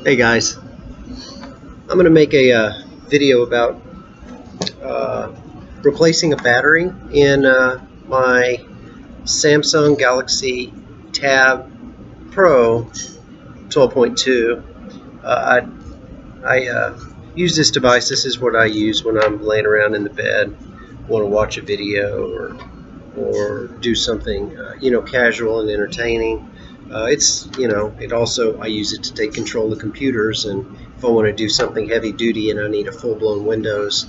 Hey guys, I'm going to make a video about replacing a battery in my Samsung Galaxy Tab Pro 12.2. I use this device. This is what I use when I'm laying around in the bed, want to watch a video or do something casual and entertaining. It also, I use it to take control of computers, and if I want to do something heavy duty and I need a full-blown Windows,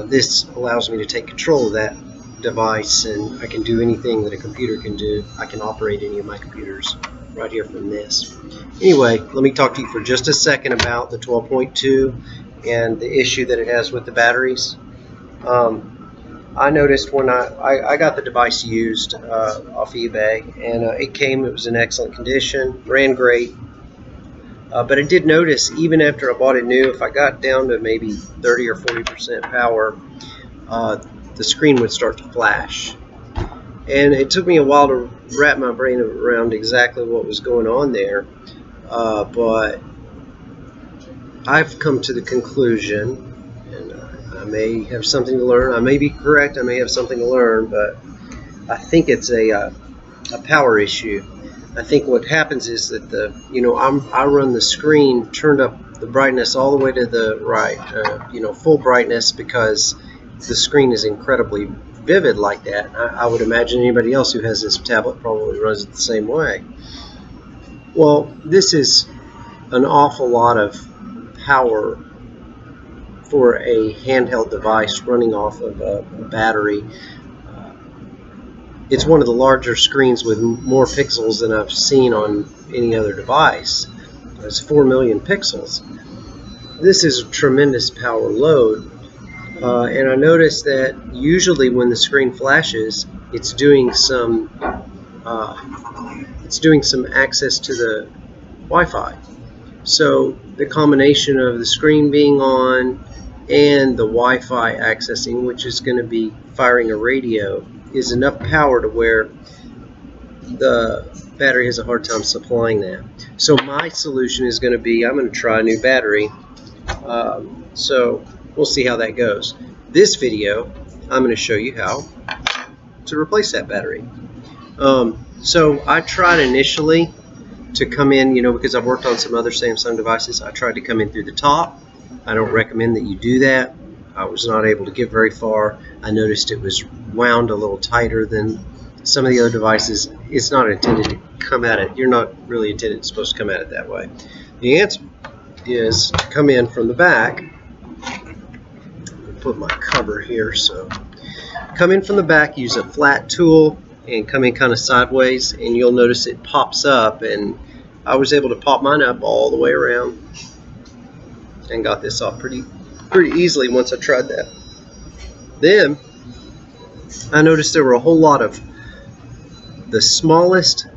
this allows me to take control of that device, and I can do anything that a computer can do. I can operate any of my computers right here from this. Anyway, let me talk to you for just a second about the 12.2 and the issue that it has with the batteries. I noticed when I got the device used off eBay, and it was in excellent condition, ran great, but I did notice even after I bought it new, if I got down to maybe 30 or 40% power, the screen would start to flash. And it took me a while to wrap my brain around exactly what was going on there, but I've come to the conclusion, I may have something to learn. I may be correct. I may have something to learn, but I think it's a power issue. I think what happens is that I run the screen, turned up the brightness all the way to the right, full brightness, because the screen is incredibly vivid like that. I would imagine anybody else who has this tablet probably runs it the same way. Well, this is an awful lot of power for a handheld device running off of a battery. It's one of the larger screens with more pixels than I've seen on any other device. It's 4 million pixels. This is a tremendous power load, and I noticed that usually when the screen flashes, it's doing some access to the Wi-Fi. So the combination of the screen being on and the Wi-Fi accessing, which is going to be firing a radio, is enough power to where the battery has a hard time supplying that. So my solution is going to be, I'm going to try a new battery. So we'll see how that goes. This video, I'm going to show you how to replace that battery. So I tried initially to come in, because I've worked on some other Samsung devices, I tried to come in through the top. I don't recommend that you do that. I was not able to get very far. I noticed it was wound a little tighter than some of the other devices. It's not intended to come at it. You're not really intended, supposed to come at it that way. The answer is to come in from the back. Put my cover here. So come in from the back, use a flat tool, and come in kind of sideways, and you'll notice it pops up, and I was able to pop mine up all the way around and got this off pretty easily once I tried that. Then I noticed there were a whole lot of the smallest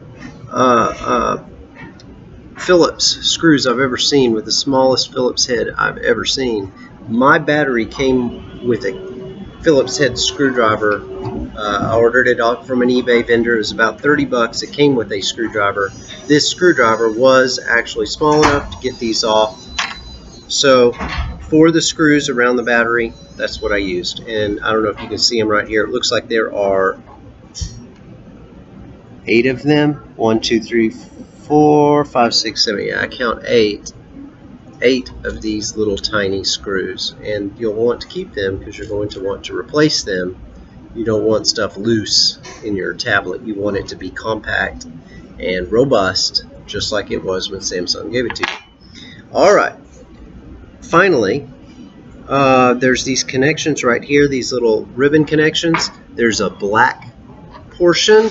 Phillips screws I've ever seen, with the smallest Phillips head I've ever seen. My battery came with a Phillips head screwdriver. I ordered it off from an eBay vendor. It was about 30 bucks. It came with a screwdriver. This screwdriver was actually small enough to get these off. So for the screws around the battery, that's what I used. And I don't know if you can see them right here. It looks like there are 8 of them. 1, 2, 3, 4, 5, 6, 7. Yeah, I count 8. 8 of these little tiny screws. And you'll want to keep them because you're going to want to replace them. You don't want stuff loose in your tablet. You want it to be compact and robust, just like it was when Samsung gave it to you. Alright. Finally, there's these connections right here, these little ribbon connections. There's a black portion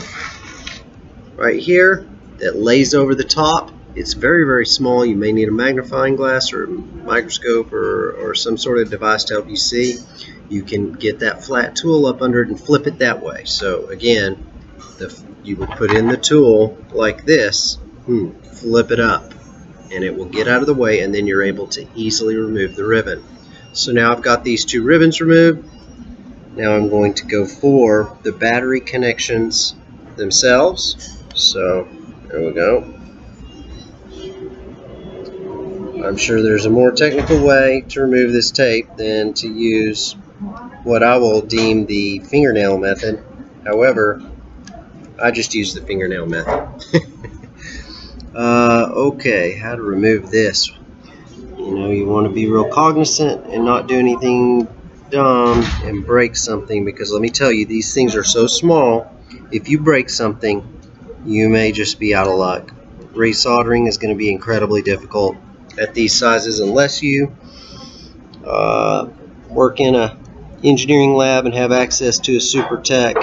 right here that lays over the top. It's very, very small. You may need a magnifying glass or a microscope or some sort of device to help you see. You can get that flat tool up under it and flip it that way. So again, you would put in the tool like this, flip it up, and it will get out of the way, and then you're able to easily remove the ribbon. So now I've got these 2 ribbons removed. Now I'm going to go for the battery connections themselves. So there we go. I'm sure there's a more technical way to remove this tape than to use what I will deem the fingernail method. However, I just use the fingernail method. Okay, how to remove this. You know, you want to be real cognizant and not do anything dumb and break something, because let me tell you, these things are so small. If you break something, you may just be out of luck. Resoldering is going to be incredibly difficult at these sizes unless you work in a engineering lab and have access to a super tech.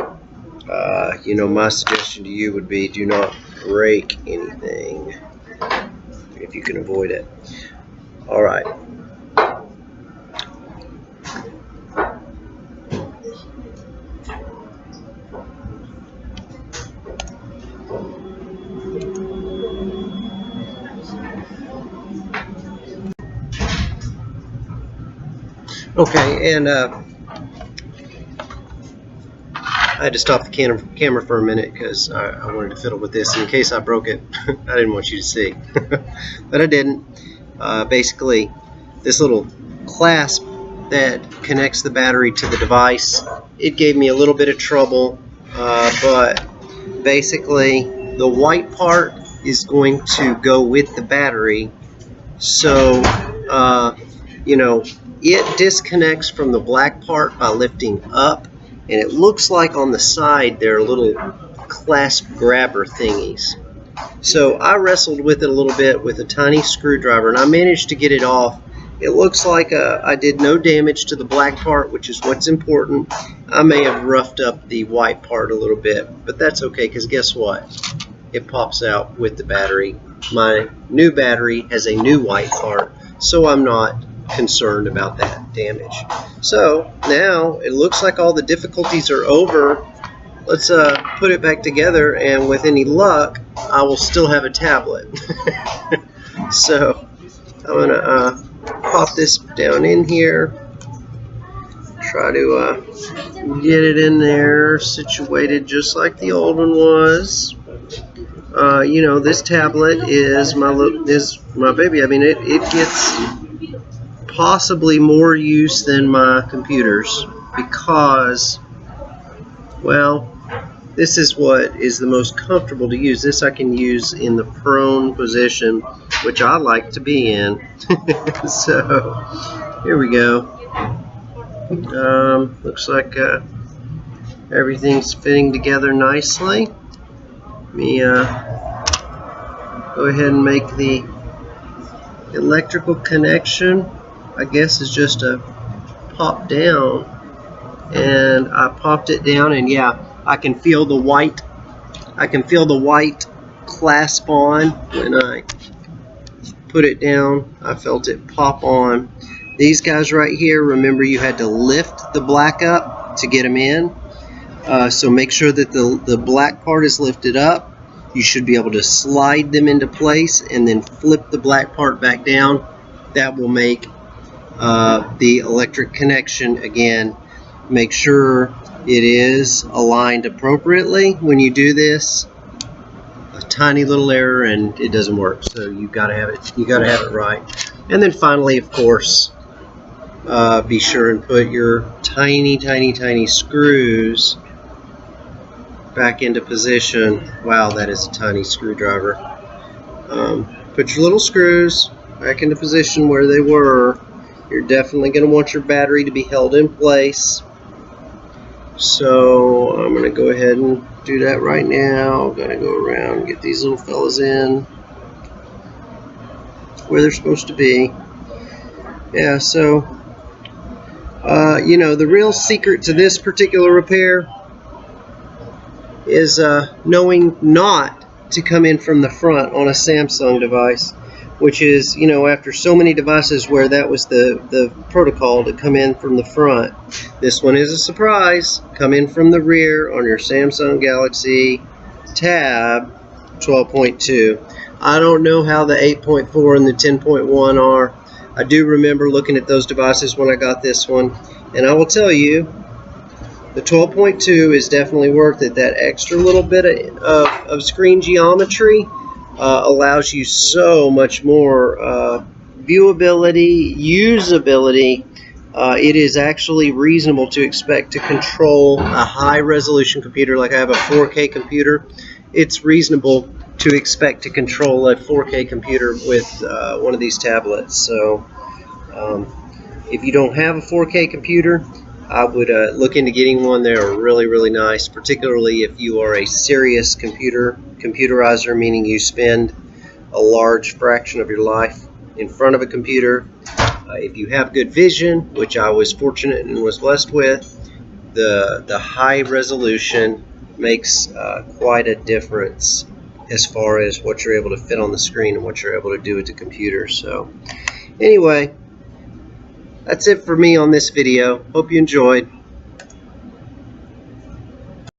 You know, my suggestion to you would be do not break anything if you can avoid it. All right. Okay, and I had to stop the camera for a minute because I wanted to fiddle with this in case I broke it. I didn't want you to see, but I didn't. Basically, this little clasp that connects the battery to the device, it gave me a little bit of trouble, but basically the white part is going to go with the battery, so you know, it disconnects from the black part by lifting up, and it looks like on the side there are little clasp grabber thingies. So I wrestled with it a little bit with a tiny screwdriver, and I managed to get it off. It looks like I did no damage to the black part, which is what's important. I may have roughed up the white part a little bit, but that's okay, because guess what? It pops out with the battery. My new battery has a new white part, so I'm not concerned about that damage. So now it looks like all the difficulties are over. Let's put it back together, and with any luck, I will still have a tablet. So I'm gonna pop this down in here, try to get it in there situated just like the old one was. You know, this tablet is my baby. I mean, it gets possibly more use than my computers because, well, this is what is the most comfortable to use. This I can use in the prone position, which I like to be in. So here we go. Looks like everything's fitting together nicely. Let me go ahead and make the electrical connection. I guess is just a pop down, and I popped it down, and yeah, I can feel the white. I can feel the white clasp on when I put it down. I felt it pop on. These guys right here, remember you had to lift the black up to get them in. So make sure that the black part is lifted up. You should be able to slide them into place and then flip the black part back down. That will make the electric connection again. Make sure it is aligned appropriately when you do this. A tiny little error and it doesn't work, so you've got to have it. You got to have it right. And then finally, of course, be sure and put your tiny screws back into position. Wow, that is a tiny screwdriver. Put your little screws back into position where they were. You're definitely going to want your battery to be held in place. So I'm going to go ahead and do that right now. I'm going to go around and get these little fellas in where they're supposed to be. Yeah, so you know, the real secret to this particular repair is knowing not to come in from the front on a Samsung device, which is, you know, after so many devices where that was the protocol to come in from the front. This one is a surprise. Come in from the rear on your Samsung Galaxy Tab 12.2. I don't know how the 8.4 and the 10.1 are. I do remember looking at those devices when I got this one, and I will tell you, the 12.2 is definitely worth it. That extra little bit of screen geometry allows you so much more viewability, usability, it is actually reasonable to expect to control a high-resolution computer. Like I have a 4K computer. It's reasonable to expect to control a 4K computer with one of these tablets. So if you don't have a 4K computer, I would look into getting one. They're really, really nice, particularly if you are a serious computerizer, meaning you spend a large fraction of your life in front of a computer. If you have good vision, which I was fortunate and was blessed with, the high resolution makes quite a difference as far as what you're able to fit on the screen and what you're able to do with the computer. So anyway, that's it for me on this video. Hope you enjoyed.